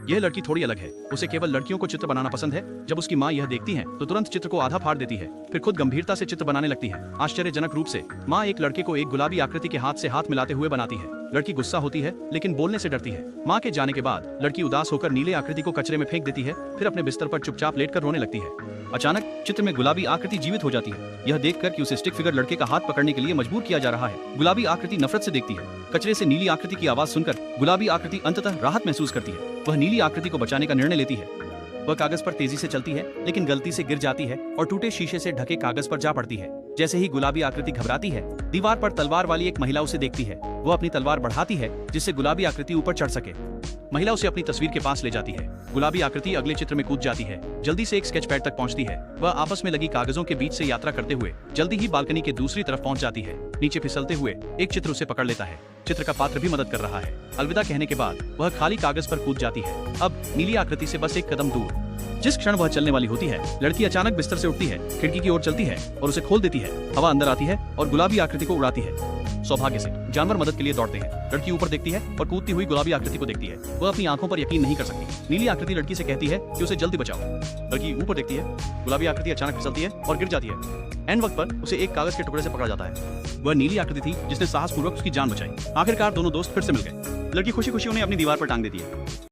यह लड़की थोड़ी अलग है। उसे केवल लड़कियों को चित्र बनाना पसंद है। जब उसकी माँ यह देखती है तो तुरंत चित्र को आधा फाड़ देती है, फिर खुद गंभीरता से चित्र बनाने लगती है। आश्चर्यजनक रूप से माँ एक लड़के को एक गुलाबी आकृति के हाथ से हाथ मिलाते हुए बनाती है। लड़की गुस्सा होती है लेकिन बोलने से डरती है। माँ के जाने के बाद लड़की उदास होकर नीले आकृति को कचरे में फेंक देती है, फिर अपने बिस्तर पर चुपचाप लेटकर रोने लगती है। अचानक चित्र में गुलाबी आकृति जीवित हो जाती है। यह देखकर कि उसे स्टिक फिगर लड़के का हाथ पकड़ने के लिए मजबूर किया जा रहा है। गुलाबी आकृति नफरत से देखती है। कचरे से नीली आकृति की आवाज सुनकर गुलाबी आकृति अंततः राहत महसूस करती है। वह नीली आकृति को बचाने का निर्णय लेती है। वह कागज पर तेजी से चलती है लेकिन गलती से गिर जाती है और टूटे शीशे से ढके कागज पर जा पड़ती है। जैसे ही गुलाबी आकृति घबराती है, दीवार पर तलवार वाली एक महिला उसे देखती है। वह अपनी तलवार बढ़ाती है जिससे गुलाबी आकृति ऊपर चढ़ सके। महिला उसे अपनी तस्वीर के पास ले जाती है। गुलाबी आकृति अगले चित्र में कूद जाती है। जल्दी से एक स्केच पैड तक पहुंचती है। वह आपस में लगी कागजों के बीच से यात्रा करते हुए जल्दी ही बालकनी के दूसरी तरफ पहुंच जाती है। नीचे फिसलते हुए एक चित्र उसे पकड़ लेता है। चित्र का पात्र भी मदद कर रहा है। अलविदा कहने के बाद वह खाली कागज पर कूद जाती है। अब नीली आकृति से बस एक कदम दूर। जिस क्षण वह चलने वाली होती है, लड़की अचानक बिस्तर से उठती है, खिड़की की ओर चलती है और उसे खोल देती है। हवा अंदर आती है और गुलाबी आकृति को उड़ाती है। सौभाग्य से जानवर मदद के लिए दौड़ते हैं। लड़की ऊपर देखती है और कूदती हुई गुलाबी आकृति को देखती है। वह अपनी आंखों पर यकीन नहीं कर सकती। नीली आकृति लड़की से कहती है कि उसे जल्दी बचाओ। लड़की ऊपर देखती है। गुलाबी आकृति अचानक फिसलती है और गिर जाती है। एंड वक्त पर उसे एक कागज के टुकड़े से पकड़ा जाता है। वह नीली आकृति थी जिसने साहसपूर्वक उसकी जान बचाई। आखिरकार दोनों दोस्त फिर से मिल गए। लड़की खुशी खुशी उन्हें अपनी दीवार पर टांग देती है।